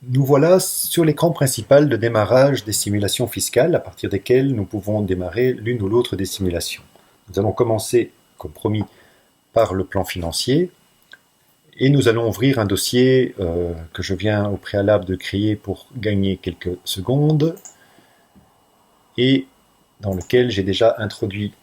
Nous voilà sur l'écran principal de démarrage des simulations fiscales à partir desquelles nous pouvons démarrer l'une ou l'autre des simulations. Nous allons commencer, comme promis, par le plan financier et nous allons ouvrir un dossier que je viens au préalable de créer pour gagner quelques secondes et dans lequel j'ai déjà introduit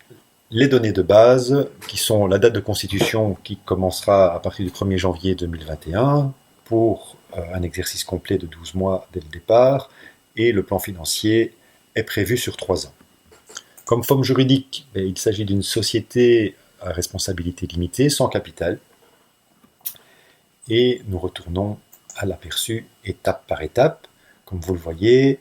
les données de base qui sont la date de constitution qui commencera à partir du 1er janvier 2021 pour un exercice complet de 12 mois dès le départ et le plan financier est prévu sur 3 ans. Comme forme juridique, il s'agit d'une société à responsabilité limitée sans capital et nous retournons à l'aperçu étape par étape. Comme vous le voyez,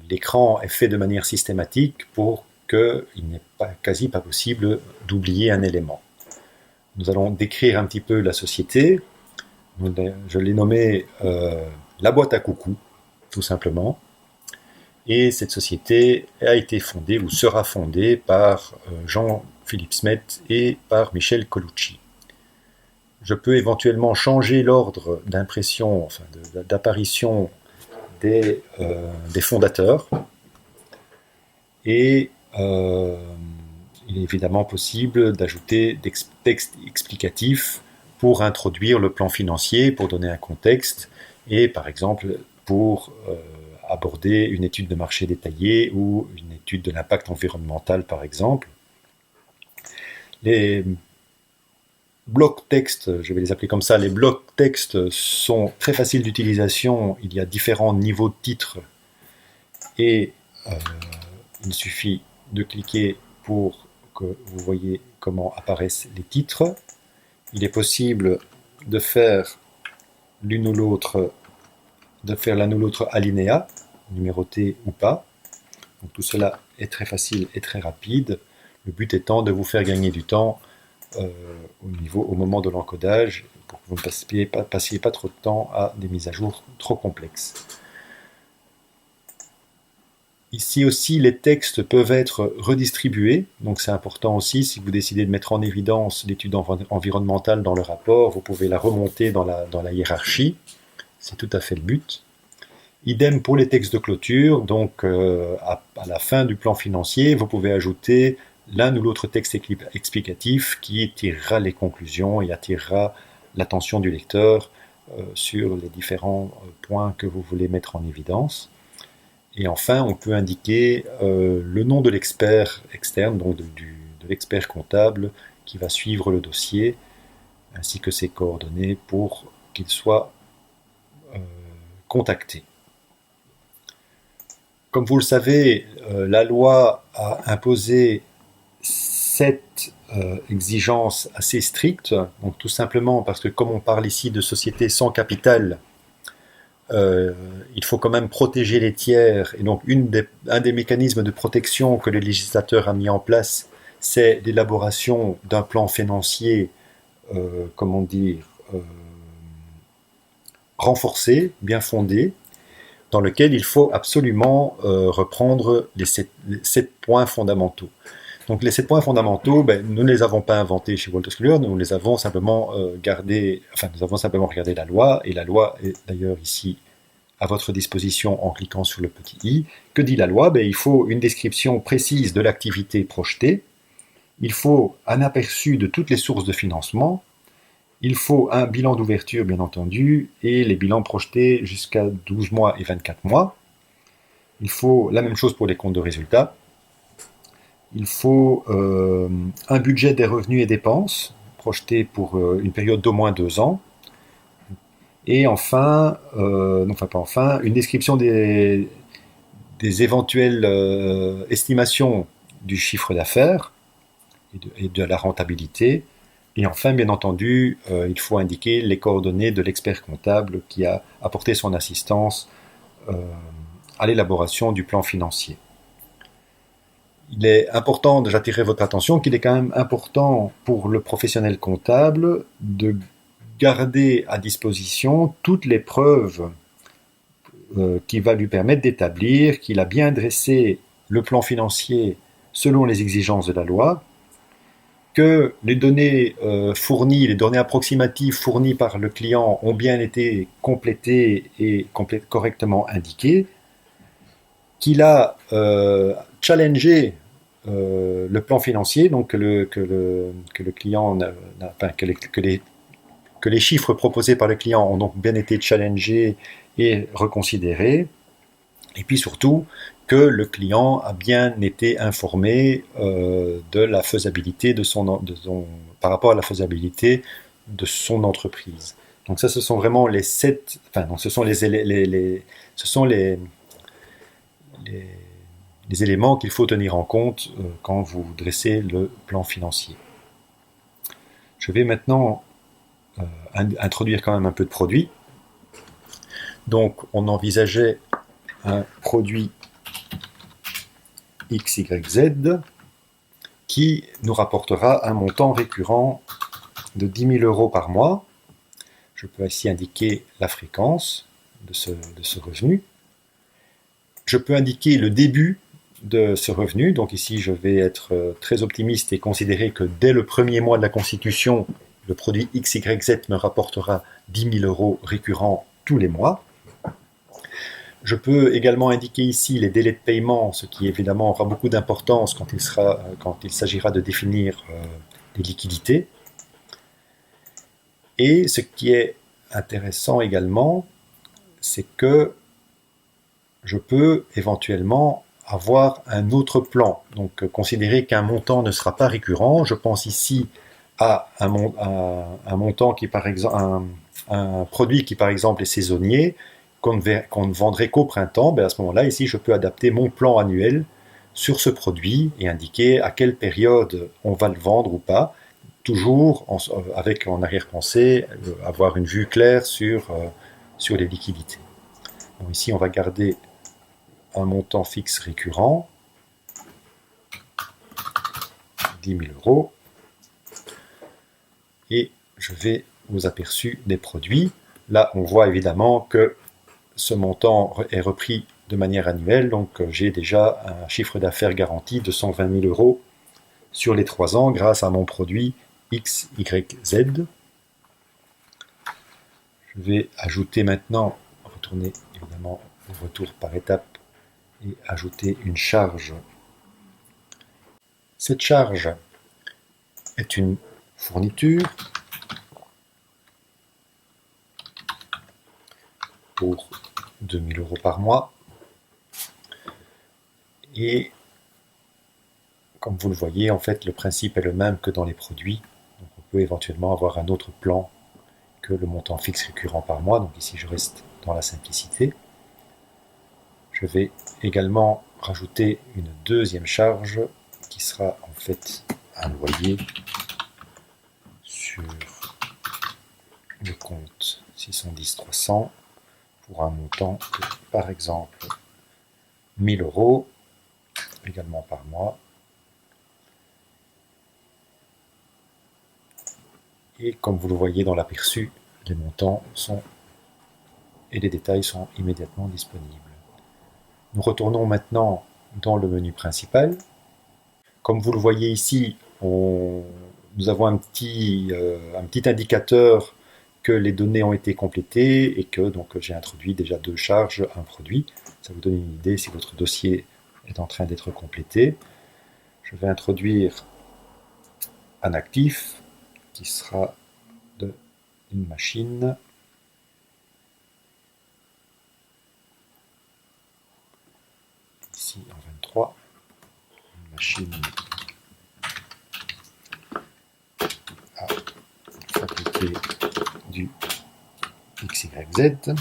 l'écran est fait de manière systématique pour qu'il n'est quasi pas possible d'oublier un élément. Nous allons décrire un petit peu la société. Je l'ai nommée la boîte à coucou, tout simplement. Et cette société a été fondée ou sera fondée par Jean-Philippe Smet et par Michel Colucci. Je peux éventuellement changer l'ordre d'impression, enfin d'apparition des fondateurs. Et il est évidemment possible d'ajouter des textes explicatifs pour introduire le plan financier, pour donner un contexte, et par exemple pour aborder une étude de marché détaillée ou une étude de l'impact environnemental, par exemple. Les blocs texte, je vais les appeler comme ça, les blocs texte sont très faciles d'utilisation. Il y a différents niveaux de titres et il suffit de cliquer pour que vous voyez comment apparaissent les titres. Il est possible de faire l'une ou l'autre, de faire l'un ou l'autre alinéa, numéroté ou pas. Donc tout cela est très facile et très rapide. Le but étant de vous faire gagner du temps au moment de l'encodage pour que vous ne passiez pas trop de temps à des mises à jour trop complexes. Ici aussi, les textes peuvent être redistribués, donc c'est important aussi, si vous décidez de mettre en évidence l'étude environnementale dans le rapport, vous pouvez la remonter dans la hiérarchie, c'est tout à fait le but. Idem pour les textes de clôture, donc à la fin du plan financier, vous pouvez ajouter l'un ou l'autre texte explicatif qui tirera les conclusions et attirera l'attention du lecteur sur les différents points que vous voulez mettre en évidence. Et enfin, on peut indiquer le nom de l'expert externe, donc de l'expert comptable qui va suivre le dossier, ainsi que ses coordonnées pour qu'il soit contacté. Comme vous le savez, la loi a imposé 7 exigences assez strictes, donc tout simplement parce que comme on parle ici de sociétés sans capital, il faut quand même protéger les tiers, et donc un des mécanismes de protection que le législateur a mis en place, c'est l'élaboration d'un plan financier, comment dire, renforcé, bien fondé, dans lequel il faut absolument reprendre les 7 points fondamentaux. Donc les 7 points fondamentaux, nous ne les avons pas inventés chez Wolters Kluwer, nous les avons simplement nous avons simplement regardé la loi, et la loi est d'ailleurs ici à votre disposition en cliquant sur le petit i. Que dit la loi? Il faut une description précise de l'activité projetée, il faut un aperçu de toutes les sources de financement, il faut un bilan d'ouverture bien entendu, et les bilans projetés jusqu'à 12 mois et 24 mois. Il faut la même chose pour les comptes de résultats. Il faut un budget des revenus et dépenses projeté pour une période d'au moins 2 ans. Et enfin, une description des éventuelles estimations du chiffre d'affaires et de la rentabilité. Et enfin, bien entendu, il faut indiquer les coordonnées de l'expert comptable qui a apporté son assistance à l'élaboration du plan financier. Il est important, j'attirerai votre attention, qu'il est quand même important pour le professionnel comptable de garder à disposition toutes les preuves qui va lui permettre d'établir qu'il a bien dressé le plan financier selon les exigences de la loi, que les données fournies, les données approximatives fournies par le client ont bien été complétées et correctement indiquées, qu'il a challengé le plan financier, donc que le client enfin, que les chiffres proposés par le client ont donc bien été challengés et reconsidérés, et puis surtout que le client a bien été informé de la faisabilité par rapport à la faisabilité de son entreprise. Donc ça, ce sont vraiment les sept, enfin non, ce sont ce sont les, les éléments qu'il faut tenir en compte quand vous dressez le plan financier. Je vais maintenant introduire quand même un peu de produit. Donc on envisageait un produit XYZ qui nous rapportera un montant récurrent de 10 000 euros par mois. Je peux ici indiquer la fréquence de ce revenu. Je peux indiquer le début de ce revenu. Donc ici, je vais être très optimiste et considérer que dès le premier mois de la constitution, le produit XYZ me rapportera 10 000 euros récurrents tous les mois. Je peux également indiquer ici les délais de paiement, ce qui évidemment aura beaucoup d'importance quand il s'agira de définir des liquidités. Et ce qui est intéressant également, c'est que je peux éventuellement avoir un autre plan. Donc considérer qu'un montant ne sera pas récurrent. Je pense ici à un montant qui, par exemple, un produit qui par exemple est saisonnier, qu'on ne vendrait qu'au printemps. Ben à ce moment-là, ici, je peux adapter mon plan annuel sur ce produit et indiquer à quelle période on va le vendre ou pas, toujours avec en arrière-pensée avoir une vue claire sur les liquidités. Donc ici, on va garder un montant fixe récurrent, 10 000 euros, et je vais aux aperçus des produits. Là, on voit évidemment que ce montant est repris de manière annuelle, donc j'ai déjà un chiffre d'affaires garanti de 120 000 euros sur les 3 ans grâce à mon produit XYZ. Je vais ajouter maintenant, retourner évidemment au retour par étapes et ajouter une charge. Cette charge est une fourniture pour 2 000 euros par mois. Et comme vous le voyez, en fait, le principe est le même que dans les produits. Donc on peut éventuellement avoir un autre plan que le montant fixe récurrent par mois. Donc ici, je reste dans la simplicité. Je vais également rajouter une deuxième charge qui sera en fait un loyer sur le compte 610 300 pour un montant de, par exemple, 1 000 euros également par mois. Et comme vous le voyez dans l'aperçu, les montants et les détails sont immédiatement disponibles. Nous retournons maintenant dans le menu principal. Comme vous le voyez ici, nous avons un petit indicateur que les données ont été complétées et que donc j'ai introduit déjà 2 charges, un produit. Ça vous donne une idée si votre dossier est en train d'être complété. Je vais introduire un actif qui sera une machine. Ici en 23, une machine à fabriquer du XYZ.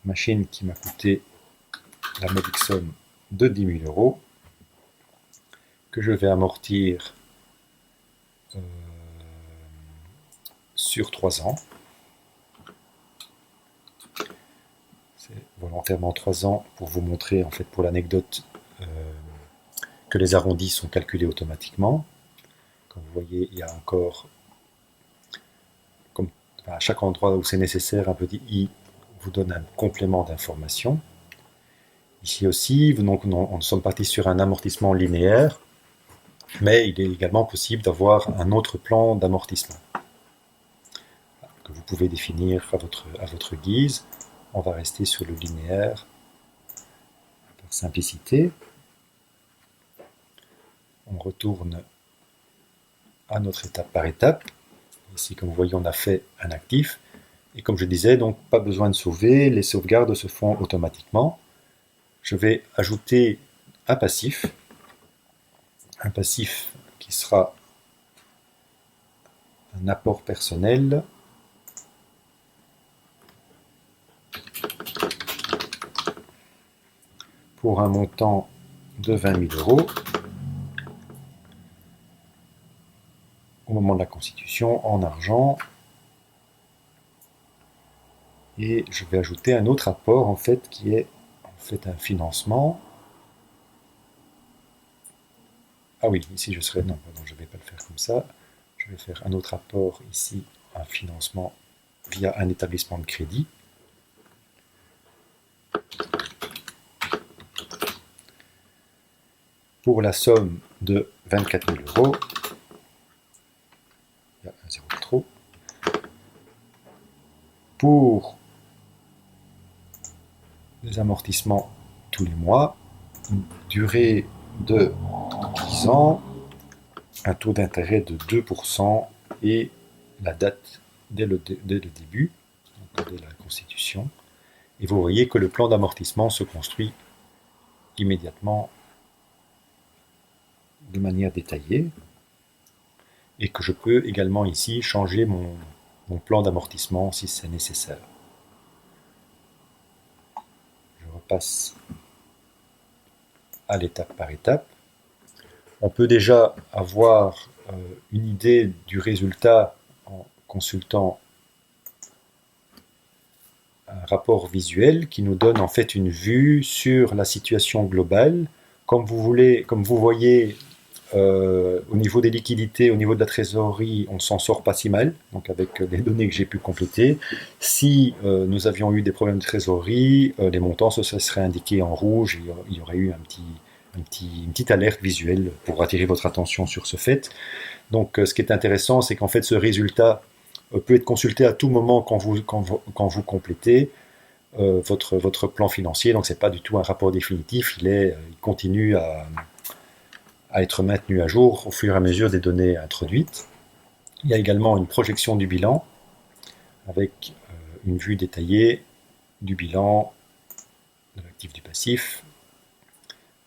Machine qui m'a coûté la modique somme de 10 000 euros, que je vais amortir sur 3 ans. C'est volontairement 3 ans pour vous montrer, en fait, pour l'anecdote, que les arrondis sont calculés automatiquement. Comme vous voyez, il y a encore, à chaque endroit où c'est nécessaire, un petit i vous donne un complément d'information. Ici aussi, donc, nous sommes partis sur un amortissement linéaire. Mais il est également possible d'avoir un autre plan d'amortissement que vous pouvez définir à votre guise. On va rester sur le linéaire par simplicité. On retourne à notre étape par étape. Ici, comme vous voyez, on a fait un actif. Et comme je disais, donc pas besoin de sauver, les sauvegardes se font automatiquement. Je vais ajouter un passif qui sera un apport personnel pour un montant de 20 000 euros au moment de la constitution en argent. Et je vais ajouter un autre apport en fait qui est en fait un financement. Ah oui, ici je serai... Non, pardon, je ne vais pas le faire comme ça. Je vais faire un autre apport ici, un financement via un établissement de crédit. Pour la somme de 24 000 euros. Il y a un zéro de trop. Pour les amortissements tous les mois, une durée de 10 ans, un taux d'intérêt de 2% et la date dès le début, donc dès la constitution. Et vous voyez que le plan d'amortissement se construit immédiatement de manière détaillée et que je peux également ici changer mon plan d'amortissement si c'est nécessaire. Je repasse à l'étape par étape. On peut déjà avoir une idée du résultat en consultant un rapport visuel qui nous donne en fait une vue sur la situation globale. Comme vous voyez, au niveau des liquidités, au niveau de la trésorerie, on s'en sort pas si mal, donc avec les données que j'ai pu compléter. Si nous avions eu des problèmes de trésorerie, les montants se seraient indiqués en rouge, il y aurait eu une petite alerte visuelle pour attirer votre attention sur ce fait. Donc ce qui est intéressant, c'est qu'en fait ce résultat peut être consulté à tout moment quand vous complétez votre plan financier. Donc c'est pas du tout un rapport définitif, il continue à être maintenu à jour au fur et à mesure des données introduites. Il y a également une projection du bilan avec une vue détaillée du bilan de l'actif du passif,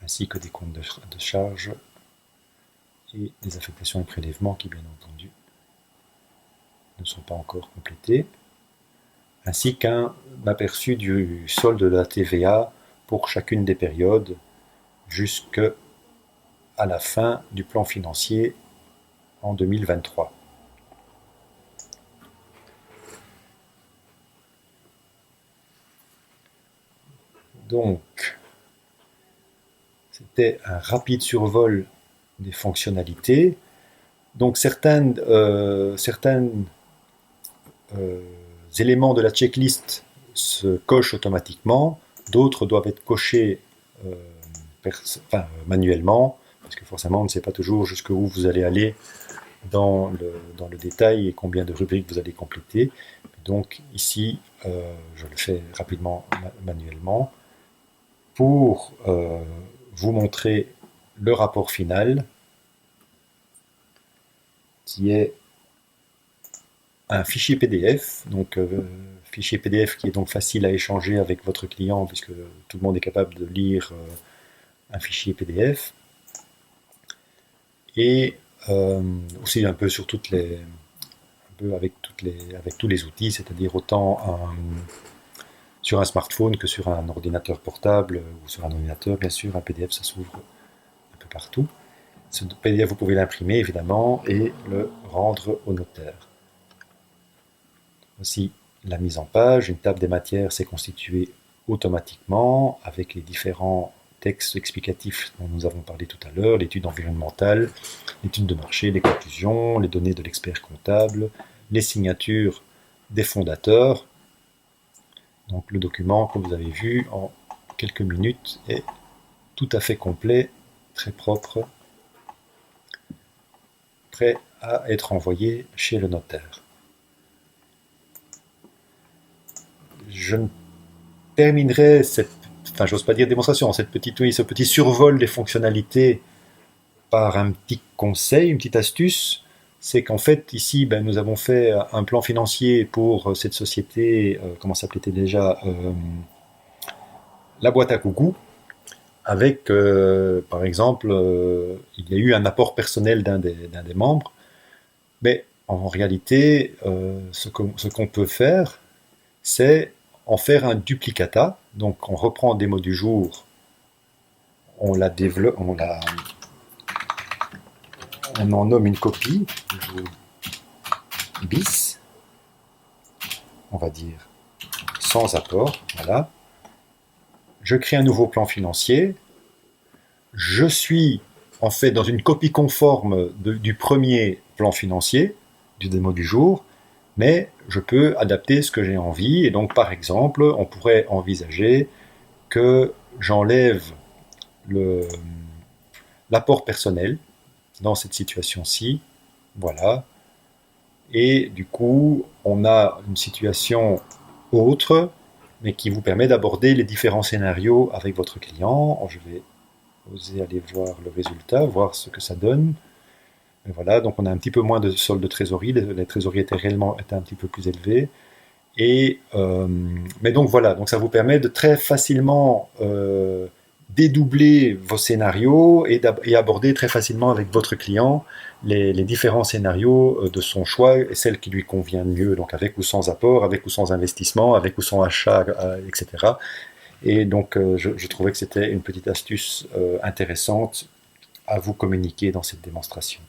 ainsi que des comptes de charges et des affectations et prélèvements qui, bien entendu, ne sont pas encore complétés, ainsi qu'un aperçu du solde de la TVA pour chacune des périodes jusqu'à la fin du plan financier en 2023. Donc, c'était un rapide survol des fonctionnalités. Donc, certains éléments de la checklist se cochent automatiquement, d'autres doivent être cochés manuellement, parce que forcément, on ne sait pas toujours jusqu'où vous allez aller dans le détail et combien de rubriques vous allez compléter. Donc ici, je le fais rapidement manuellement pour vous montrer le rapport final qui est un fichier PDF, donc fichier PDF qui est donc facile à échanger avec votre client puisque tout le monde est capable de lire un fichier PDF, et aussi un peu sur avec tous les outils, c'est-à-dire autant sur un smartphone que sur un ordinateur portable ou sur un ordinateur, bien sûr. Un PDF, ça s'ouvre un peu partout. Ce PDF, vous pouvez l'imprimer évidemment et le rendre au notaire. Aussi, la mise en page, une table des matières s'est constituée automatiquement avec les différents textes explicatifs dont nous avons parlé tout à l'heure, l'étude environnementale, l'étude de marché, les conclusions, les données de l'expert comptable, les signatures des fondateurs. Donc le document, comme vous avez vu, en quelques minutes est tout à fait complet, très propre prêt à être envoyé chez le notaire. Je terminerai cette, enfin j'ose pas dire démonstration, cette petite, oui, ce petit survol des fonctionnalités par un petit conseil, une petite astuce. C'est qu'en fait, ici, ben, nous avons fait un plan financier pour cette société, comment s'appelait déjà, la boîte à coucou, avec, par exemple, il y a eu un apport personnel d'un des membres, mais en réalité, ce qu'on peut faire, c'est en faire un duplicata. Donc, on reprend des mots du jour, on la développe, on en nomme une copie, bis, on va dire, sans apport, voilà. Je crée un nouveau plan financier. Je suis en fait dans une copie conforme du premier plan financier, du démo du jour, mais je peux adapter ce que j'ai envie. Et donc, par exemple, on pourrait envisager que j'enlève l'apport personnel dans cette situation-ci. Voilà. Et du coup, on a une situation autre, mais qui vous permet d'aborder les différents scénarios avec votre client. Je vais oser aller voir le résultat, voir ce que ça donne. Et voilà, donc on a un petit peu moins de solde de trésorerie, les trésoreries étaient un petit peu plus élevées. Mais donc voilà, donc ça vous permet de très facilement dédoubler vos scénarios et aborder très facilement avec votre client les différents scénarios de son choix et celles qui lui conviennent mieux, donc avec ou sans apport, avec ou sans investissement, avec ou sans achat, etc. Et donc je trouvais que c'était une petite astuce intéressante à vous communiquer dans cette démonstration.